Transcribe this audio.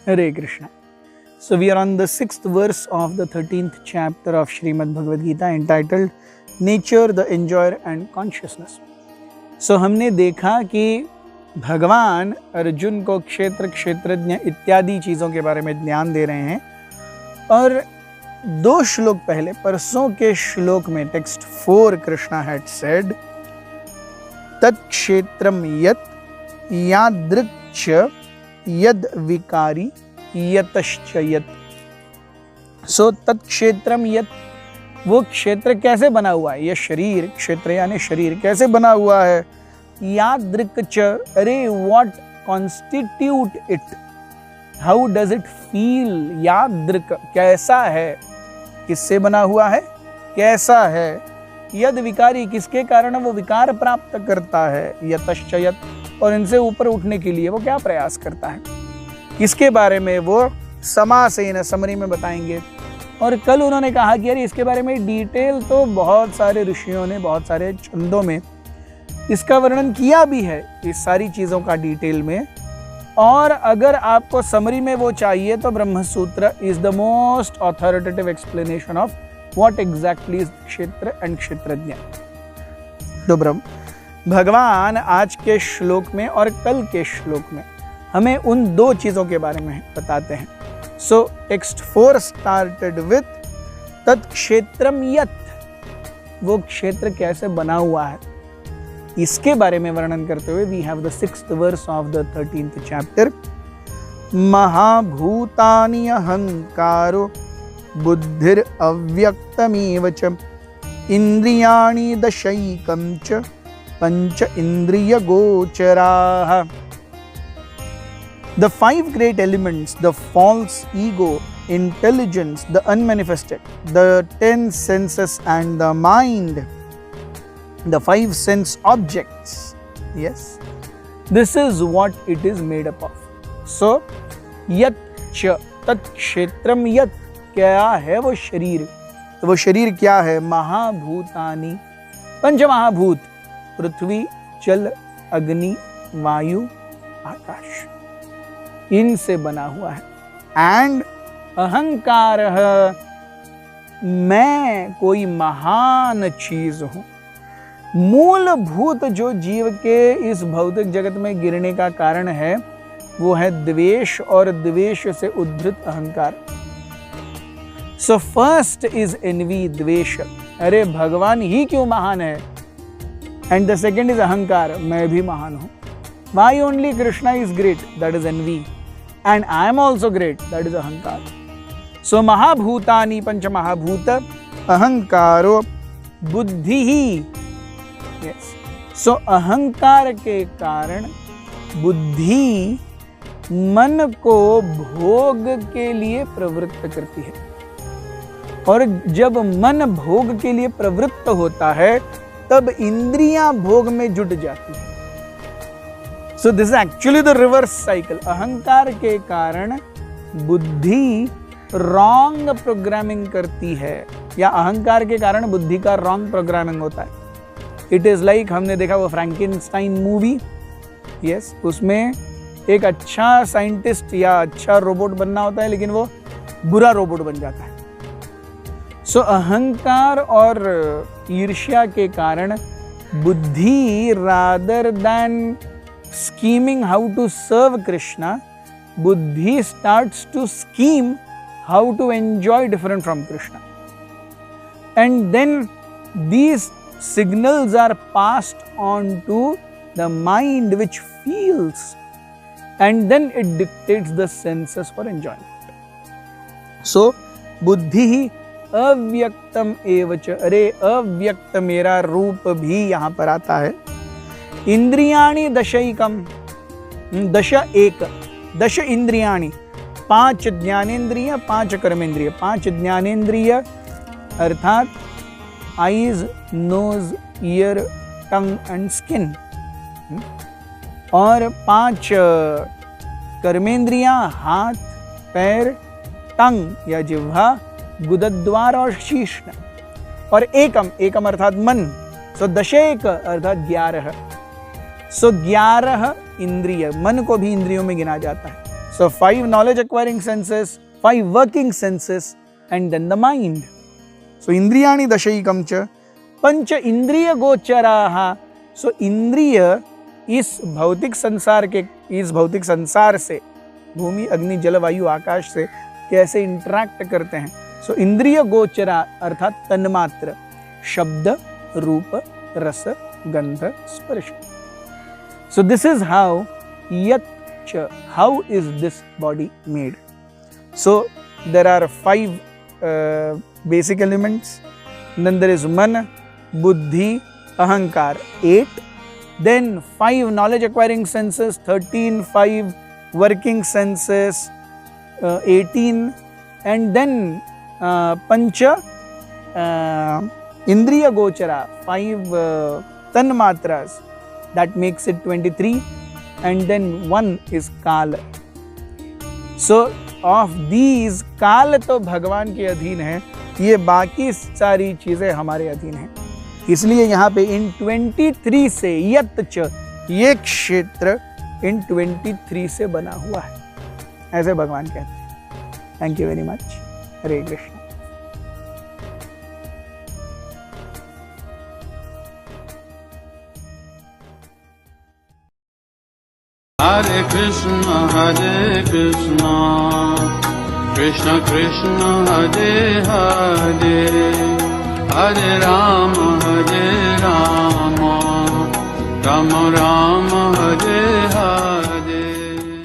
Hare Krishna. So we are on the 6th verse of the 13th chapter of Srimad Bhagavad Gita entitled Nature, the Enjoyer and Consciousness. So हमने देखा कि भगवान अर्जुन को क्षेत्र, क्षेत्रज्ञ इत्यादि चीज़ों के बारे में ज्ञान दे रहे हैं और 2 श्लोक पहले परसों के श्लोक में टेक्स्ट 4 कृष्णा हैड सेड तत्क्षेत्रम यत् यादृक् यद विकारी यतश्च यत्। सो तत्क्षेत्रम यत्, वो क्षेत्र कैसे बना हुआ है, यह शरीर, क्षेत्र यानी शरीर कैसे बना हुआ है। यादृक् च, अरे what constitute it, how does it feel. यादृक् कैसा है, किससे बना हुआ है, कैसा है। यद विकारी, किसके कारण वो विकार प्राप्त करता है। यतश्च यत्, और इनसे ऊपर उठने के लिए वो क्या प्रयास करता है, इसके बारे में वो समासेन समरी में बताएंगे। और कल उन्होंने कहा कि यार इसके बारे में डिटेल तो बहुत सारे ऋषियों ने बहुत सारे छंदों में इसका वर्णन किया भी है, इस सारी चीज़ों का डिटेल में। और अगर आपको समरी में वो चाहिए तो ब्रह्म सूत्र is the most authoritative explanation of what exactly is क्षेत्र एंड क्षेत्रज्ञ। तो भगवान आज के श्लोक में और कल के श्लोक में हमें उन 2 चीज़ों के बारे में बताते हैं। सो टेक्स्ट 4 स्टार्टेड विथ तत्क्षेत्रम यत्, वो क्षेत्र कैसे बना हुआ है, इसके बारे में वर्णन करते हुए we have the 6th verse of the 13th chapter. महाभूतानि अहंकारो बुद्धिर अव्यक्तमेव च इंद्रियाणि दशैकं च पंच इंद्रिय गोचराः। The 5 great elements, the false ego, intelligence, the unmanifested, the 10 senses and the mind, the 5 sense objects, yes, this is what it is made up of. So yat ch, tat kshetram yat, क्या है वो शरीर, तो वो शरीर क्या है। महाभूतानि, 5 महाभूत, पृथ्वी, जल, अग्नि, वायु, आकाश, इनसे बना हुआ है। एंड अहंकार, मैं कोई महान चीज हूं। मूलभूत जो जीव के इस भौतिक जगत में गिरने का कारण है वो है द्वेष, और द्वेष से उद्धृत अहंकार। सो फर्स्ट इज एनवी, द्वेष, अरे भगवान ही क्यों महान है। एंड द सेकेंड इज अहंकार, मैं भी महान हूं। Why only Krishna is great, that is envy, and I am also great, that is ahankar. So महाभूतानि, 5 महाभूत, अहंकारो बुद्धि, yes, so अहंकार के कारण बुद्धि मन को भोग के लिए प्रवृत्त करती है, और जब मन भोग के लिए प्रवृत्त होता है तब इंद्रियां भोग में जुट जाती है। So this is actually the reverse cycle. अहंकार के कारण बुद्धि रॉन्ग प्रोग्रामिंग करती है, या अहंकार के कारण बुद्धि का रॉन्ग प्रोग्रामिंग होता है। इट इज लाइक, हमने देखा वो फ्रैंकेनस्टाइन मूवी, यस, उसमें एक अच्छा साइंटिस्ट या अच्छा रोबोट बनना होता है लेकिन वो बुरा रोबोट बन जाता है। सो अहंकार और ईर्ष्या के कारण बुद्धि rather than scheming how to serve Krishna, buddhi starts to scheme how to enjoy different from Krishna, and then these signals are passed on to the mind which feels, and then it dictates the senses for enjoyment. So buddhi अव्यक्तम एवच, अरे अव्यक्त मेरा रूप भी यहाँ पर आता है। इंद्रियाणि दशैकम, 10 इंद्रियाणि, 5 ज्ञानेन्द्रिय, 5 कर्मेंद्रिय। 5 ज्ञानेन्द्रिय अर्थात eyes, nose, ear, tongue and skin, और 5 कर्मेंद्रियां, हाथ, पैर, टंग या जिह्वा, गुदद्वार और शीर्ष्ण, और एकम अर्थात मन। सो दशेक अर्थात 11। सो 11 इंद्रिय, मन को भी इंद्रियों में गिना जाता है। So 5 knowledge acquiring senses, 5 working senses, and then the mind. So इंद्रियाणि दशैकं च पंच इंद्रिय गोचराः. So इंद्रिय इस भौतिक संसार से भूमि अग्नि जल वायु आकाश से कैसे इंटरैक्ट करते हैं. सो इंद्रिय गोचरा अर्थात तन्मात्र, शब्द रूप रस गंध स्पर्श. सो दिस इज हाउ यच्च, how is this body made. So there are 5 basic elements. Then there is मन, बुद्धि, अहंकार 8. Then 5 knowledge acquiring senses, 13, 5 working senses, 18, and then pancha indriya gochara, 5 tanmatras, that makes it 23, and then 1 is kala. So of these, काल तो भगवान के अधीन है, ये बाकी सारी चीजें हमारे अधीन हैं. इसलिए यहाँ पे इन 23 से यत् च, ये क्षेत्र इन 23 से बना हुआ है, ऐसे भगवान कहते हैं. Thank you very much. Hare Krishna. Hare Krishna Krishna Krishna Hare Hare, Hare Ram Ram Ram Hare